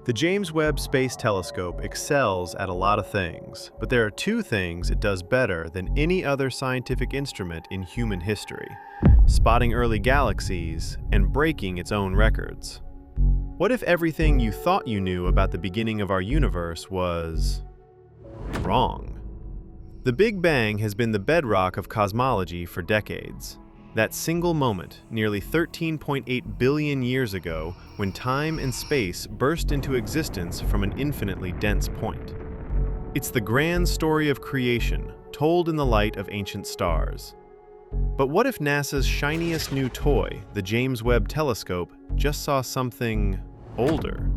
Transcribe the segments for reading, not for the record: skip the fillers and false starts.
The James Webb Space Telescope excels at a lot of things, but there are two things it does better than any other scientific instrument in human history: spotting early galaxies and breaking its own records. What if everything you thought you knew about the beginning of our universe was wrong? The Big Bang has been the bedrock of cosmology for decades. That single moment, nearly 13.8 billion years ago, when time and space burst into existence from an infinitely dense point. It's the grand story of creation, told in the light of ancient stars. But what if NASA's shiniest new toy, the James Webb Telescope, just saw something older?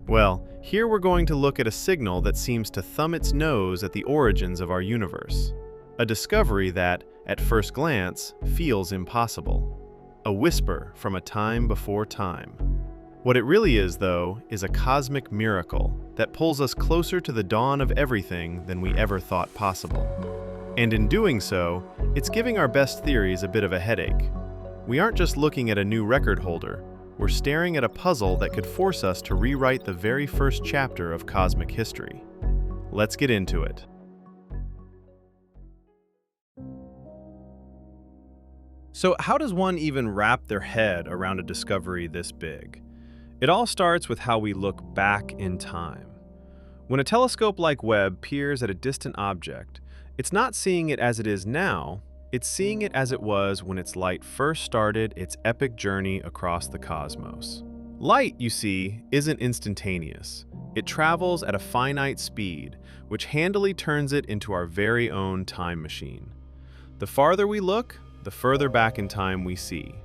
Well, here we're going to look at a signal that seems to thumb its nose at the origins of our universe. A discovery that, at first glance, feels impossible. A whisper from a time before time. What it really is, though, is a cosmic miracle that pulls us closer to the dawn of everything than we ever thought possible. And in doing so, it's giving our best theories a bit of a headache. We aren't just looking at a new record holder, we're staring at a puzzle that could force us to rewrite the very first chapter of cosmic history. Let's get into it. So how does one even wrap their head around a discovery this big? It all starts with how we look back in time. When a telescope like Webb peers at a distant object, it's not seeing it as it is now, it's seeing it as it was when its light first started its epic journey across the cosmos. Light, you see, isn't instantaneous. It travels at a finite speed, which handily turns it into our very own time machine. The farther we look, the further back in time we see.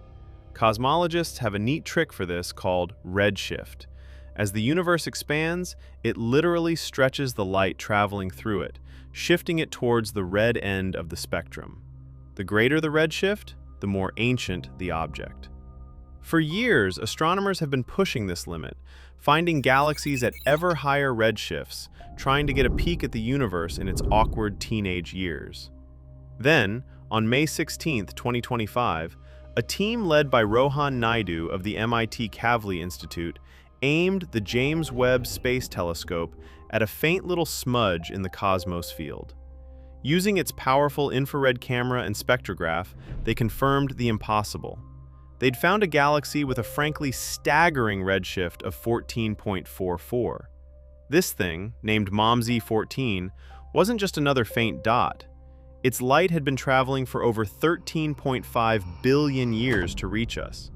Cosmologists have a neat trick for this called redshift. As the universe expands, it literally stretches the light traveling through it, shifting it towards the red end of the spectrum. The greater the redshift, the more ancient the object. For years, astronomers have been pushing this limit, finding galaxies at ever higher redshifts, trying to get a peek at the universe in its awkward teenage years. Then, on May 16, 2025, a team led by Rohan Naidu of the MIT Kavli Institute aimed the James Webb Space Telescope at a faint little smudge in the cosmos field. Using its powerful infrared camera and spectrograph, they confirmed the impossible. They'd found a galaxy with a frankly staggering redshift of 14.44. This thing, named MOMZ14, wasn't just another faint dot. Its light had been traveling for over 13.5 billion years to reach us.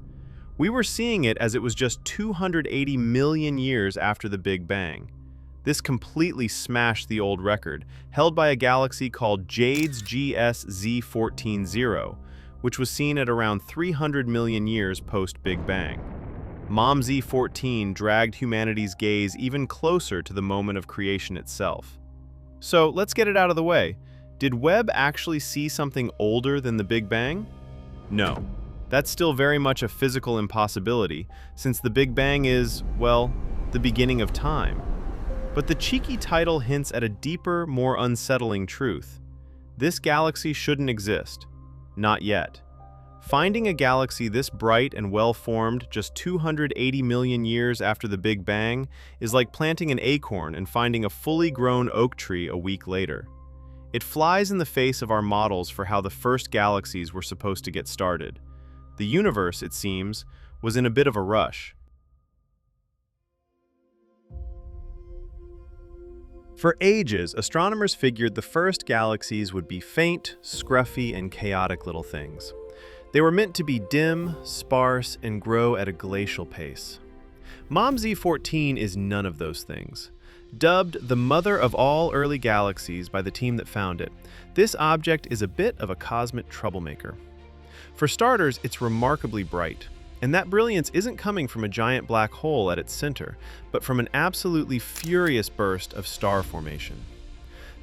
We were seeing it as it was just 280 million years after the Big Bang. This completely smashed the old record, held by a galaxy called Jade's GS-Z140, which was seen at around 300 million years post-Big Bang. MOMZ14 dragged humanity's gaze even closer to the moment of creation itself. So let's get it out of the way. Did Webb actually see something older than the Big Bang? No. That's still very much a physical impossibility, since the Big Bang is, well, the beginning of time. But the cheeky title hints at a deeper, more unsettling truth. This galaxy shouldn't exist. Not yet. Finding a galaxy this bright and well-formed just 280 million years after the Big Bang is like planting an acorn and finding a fully grown oak tree a week later. It flies in the face of our models for how the first galaxies were supposed to get started. The universe, it seems, was in a bit of a rush. For ages, astronomers figured the first galaxies would be faint, scruffy, and chaotic little things. They were meant to be dim, sparse, and grow at a glacial pace. MOMZ14 is none of those things. Dubbed the mother of all early galaxies by the team that found it, this object is a bit of a cosmic troublemaker. For starters, it's remarkably bright, and that brilliance isn't coming from a giant black hole at its center, but from an absolutely furious burst of star formation.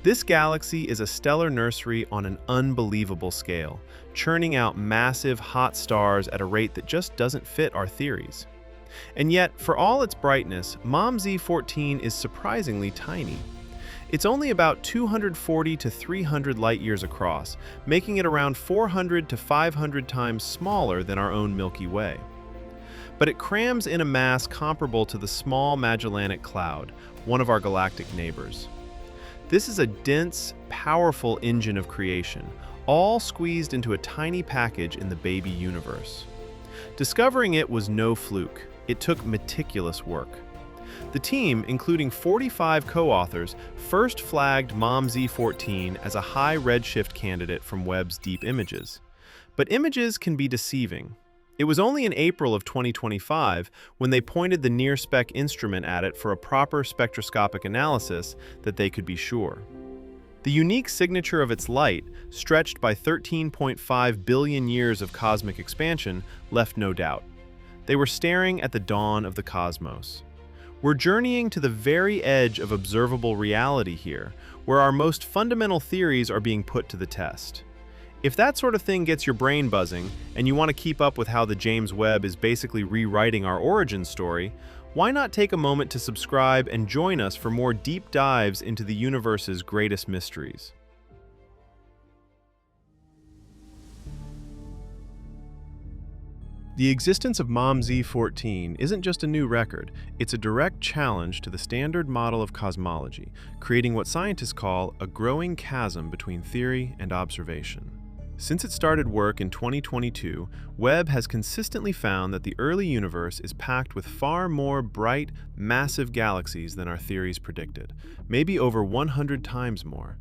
This galaxy is a stellar nursery on an unbelievable scale, churning out massive, hot stars at a rate that just doesn't fit our theories. And yet, for all its brightness, MOMZ14 is surprisingly tiny. It's only about 240 to 300 light-years across, making it around 400 to 500 times smaller than our own Milky Way. but it crams in a mass comparable to the small Magellanic Cloud, one of our galactic neighbors. This is a dense, powerful engine of creation, all squeezed into a tiny package in the baby universe. Discovering it was no fluke. It took meticulous work. The team, including 45 co-authors, first flagged MOM-Z14 as a high redshift candidate from Webb's deep images. But images can be deceiving. It was only in April of 2025, when they pointed the NIRSpec instrument at it for a proper spectroscopic analysis, that they could be sure. The unique signature of its light, stretched by 13.5 billion years of cosmic expansion, left no doubt. They were staring at the dawn of the cosmos. We're journeying to the very edge of observable reality here, where our most fundamental theories are being put to the test. If that sort of thing gets your brain buzzing, and you want to keep up with how the James Webb is basically rewriting our origin story, why not take a moment to subscribe and join us for more deep dives into the universe's greatest mysteries? The existence of MOM-Z14 isn't just a new record, it's a direct challenge to the standard model of cosmology, creating what scientists call a growing chasm between theory and observation. Since it started work in 2022, Webb has consistently found that the early universe is packed with far more bright, massive galaxies than our theories predicted, maybe over 100 times more.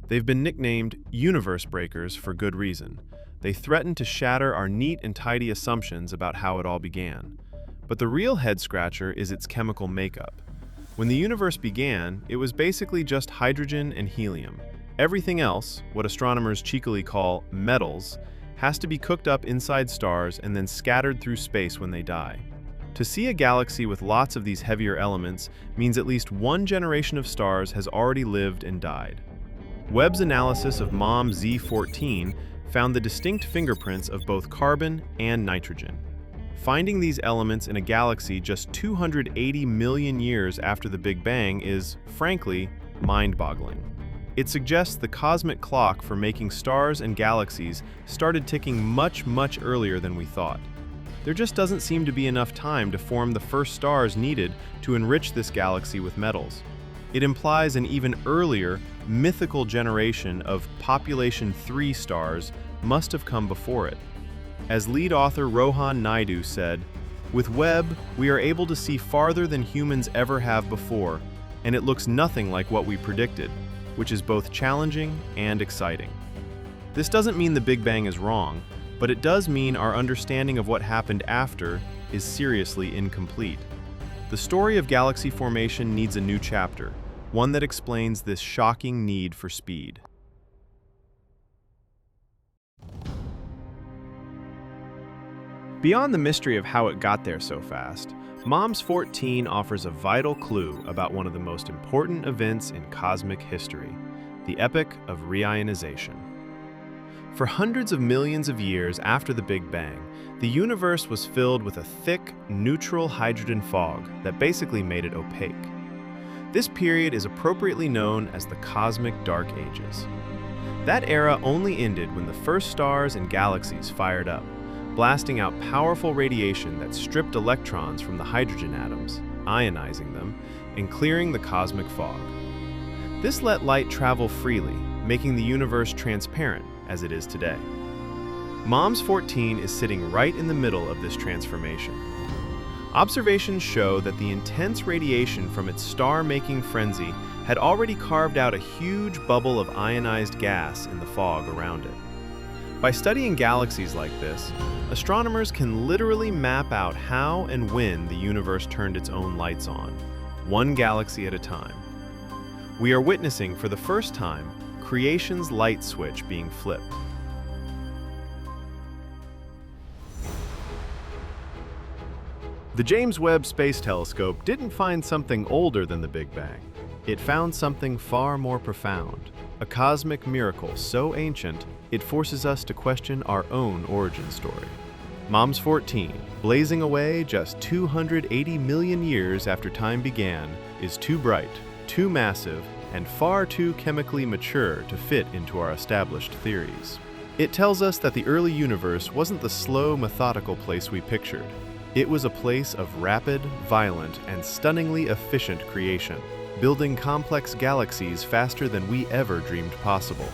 They've been nicknamed universe breakers for good reason. They threaten to shatter our neat and tidy assumptions about how it all began. But the real head-scratcher is its chemical makeup. When the universe began, it was basically just hydrogen and helium. Everything else, what astronomers cheekily call metals, has to be cooked up inside stars and then scattered through space when they die. To see a galaxy with lots of these heavier elements means at least one generation of stars has already lived and died. Webb's analysis of MOM-Z14 found the distinct fingerprints of both carbon and nitrogen. Finding these elements in a galaxy just 280 million years after the Big Bang is, frankly, mind-boggling. It suggests the cosmic clock for making stars and galaxies started ticking much, much earlier than we thought. There just doesn't seem to be enough time to form the first stars needed to enrich this galaxy with metals. It implies an even earlier, mythical generation of population 3 stars must have come before it. As lead author Rohan Naidu said, "With Webb, we are able to see farther than humans ever have before, and it looks nothing like what we predicted, which is both challenging and exciting." This doesn't mean the Big Bang is wrong, but it does mean our understanding of what happened after is seriously incomplete. The story of galaxy formation needs a new chapter, one that explains this shocking need for speed. Beyond the mystery of how it got there so fast, MOM-Z14 offers a vital clue about one of the most important events in cosmic history, the epoch of reionization. For hundreds of millions of years after the Big Bang, the universe was filled with a thick, neutral hydrogen fog that basically made it opaque. This period is appropriately known as the Cosmic Dark Ages. That era only ended when the first stars and galaxies fired up, blasting out powerful radiation that stripped electrons from the hydrogen atoms, ionizing them, and clearing the cosmic fog. This let light travel freely, making the universe transparent as it is today. MOM-Z14 is sitting right in the middle of this transformation. Observations show that the intense radiation from its star-making frenzy had already carved out a huge bubble of ionized gas in the fog around it. By studying galaxies like this, astronomers can literally map out how and when the universe turned its own lights on, one galaxy at a time. We are witnessing, for the first time, creation's light switch being flipped. The James Webb Space Telescope didn't find something older than the Big Bang. It found something far more profound, a cosmic miracle so ancient it forces us to question our own origin story. MOM-Z14, blazing away just 280 million years after time began, is too bright, too massive, and far too chemically mature to fit into our established theories. It tells us that the early universe wasn't the slow, methodical place we pictured. It was a place of rapid, violent, and stunningly efficient creation, building complex galaxies faster than we ever dreamed possible.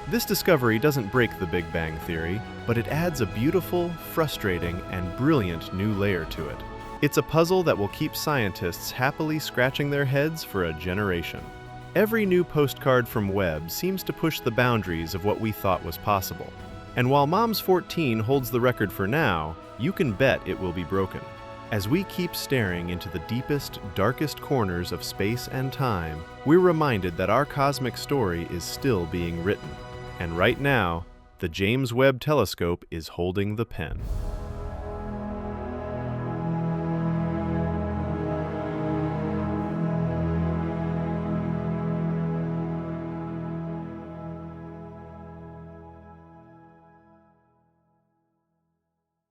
This discovery doesn't break the Big Bang Theory, but it adds a beautiful, frustrating, and brilliant new layer to it. It's a puzzle that will keep scientists happily scratching their heads for a generation. Every new postcard from Webb seems to push the boundaries of what we thought was possible. And while Mom's 14 holds the record for now, you can bet it will be broken. As we keep staring into the deepest, darkest corners of space and time, we're reminded that our cosmic story is still being written. And right now, the James Webb Telescope is holding the pen.